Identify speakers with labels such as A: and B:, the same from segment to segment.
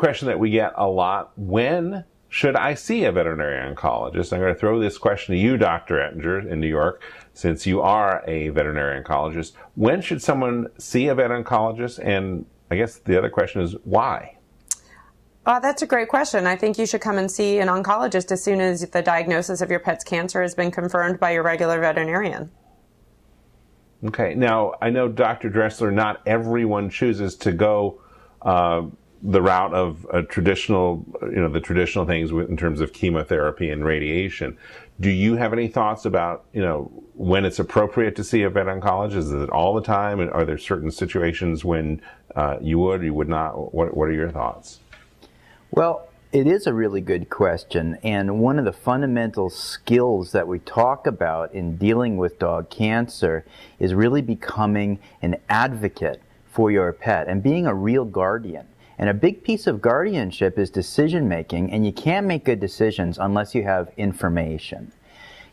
A: question that we get a lot: when should I see a veterinary oncologist? I'm going to throw this question to you, Dr. Ettinger, in New York, since you are a veterinary oncologist. When should someone see a vet oncologist? And I guess the other question is, why?
B: That's a great question. I think you should come and see an oncologist as soon as the diagnosis of your pet's cancer has been confirmed by your regular veterinarian.
A: Okay. Now, I know, Dr. Dressler, not everyone chooses to go the route of a traditional, the traditional things in terms of chemotherapy and radiation. Do you have any thoughts about, when it's appropriate to see a vet oncologist? Is it all the time? And are there certain situations when you would or you would not? What are your thoughts?
C: Well, it is a really good question, and one of the fundamental skills that we talk about in dealing with dog cancer is really becoming an advocate for your pet and being a real guardian. And a big piece of guardianship is decision making, and you can't make good decisions unless you have information.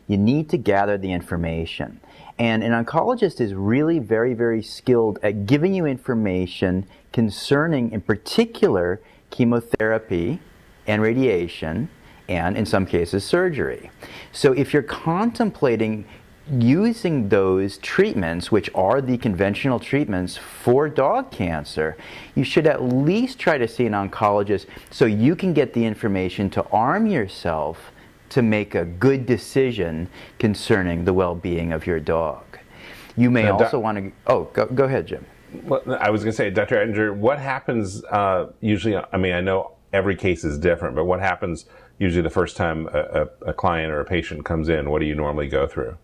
C: You need to gather the information. And an oncologist is really very, very skilled at giving you information concerning, in particular, chemotherapy and radiation, and in some cases surgery. So if you're contemplating using those treatments, which are the conventional treatments for dog cancer, you should at least try to see an oncologist so you can get the information to arm yourself to make a good decision concerning the well-being of your dog. You may also want to... go ahead, Jim.
A: Well, I was going to say, Dr. Ettinger, what happens usually, I know every case is different, but what happens usually the first time a client or a patient comes in? What do you normally go through?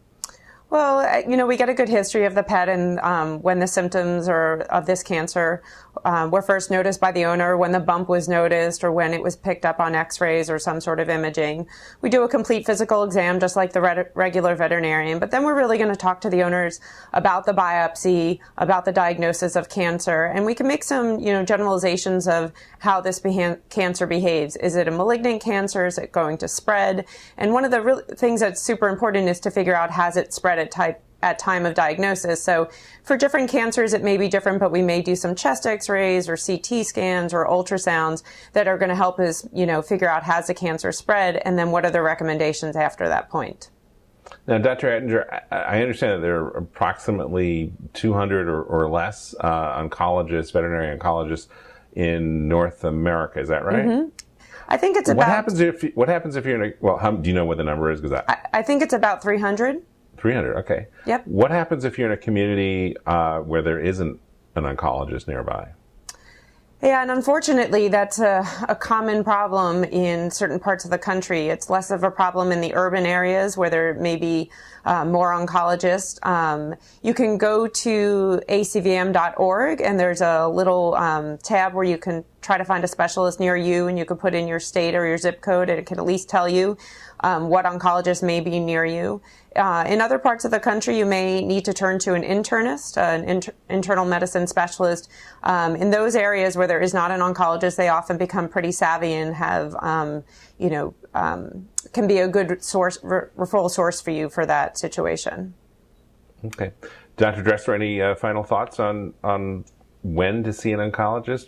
B: Well, we get a good history of the pet, and when the symptoms of this cancer were first noticed by the owner, when the bump was noticed, or when it was picked up on x-rays or some sort of imaging. We do a complete physical exam just like the regular veterinarian, but then we're really going to talk to the owners about the biopsy, about the diagnosis of cancer, and we can make some generalizations of how this cancer behaves. Is it a malignant cancer? Is it going to spread? And one of the things that's super important is to figure out, has it spread at time of diagnosis. So for different cancers, it may be different, but we may do some chest x-rays or CT scans or ultrasounds that are going to help us, figure out, has the cancer spread, and then what are the recommendations after that point.
A: Now, Dr. Ettinger, I understand that there are approximately 200 or less veterinary oncologists in North America. Is that right? Mm-hmm.
B: I think it's
A: What happens if you're in do you know what the number is?
B: I think it's about 300.
A: 300, okay.
B: Yep.
A: What happens if you're in a community where there isn't an oncologist nearby?
B: Yeah, and unfortunately, that's a common problem in certain parts of the country. It's less of a problem in the urban areas where there may be more oncologists. You can go to ACVIM.org, and there's a little tab where you can try to find a specialist near you, and you can put in your state or your zip code, and it can at least tell you what oncologist may be near you. In other parts of the country, you may need to turn to an internist, an internal medicine specialist. In those areas where there is not an oncologist, they often become pretty savvy and have, can be a good referral source for you for that situation.
A: Okay. Dr. Dressler, any final thoughts on when to see an oncologist?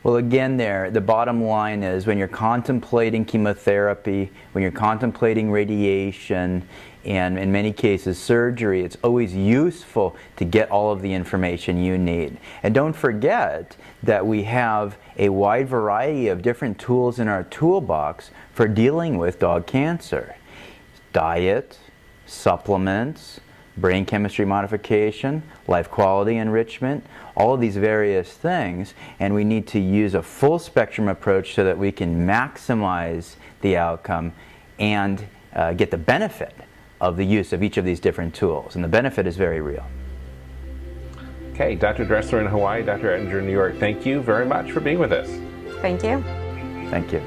C: Well, again, the bottom line is when you're contemplating chemotherapy, when you're contemplating radiation, and in many cases surgery, it's always useful to get all of the information you need. And don't forget that we have a wide variety of different tools in our toolbox for dealing with dog cancer. Diet, supplements, brain chemistry modification, life quality enrichment, all of these various things, and we need to use a full spectrum approach so that we can maximize the outcome and get the benefit of the use of each of these different tools, and the benefit is very real.
A: Okay, Dr. Dressler in Hawaii, Dr. Ettinger in New York, thank you very much for being with us.
B: Thank you.
C: Thank you.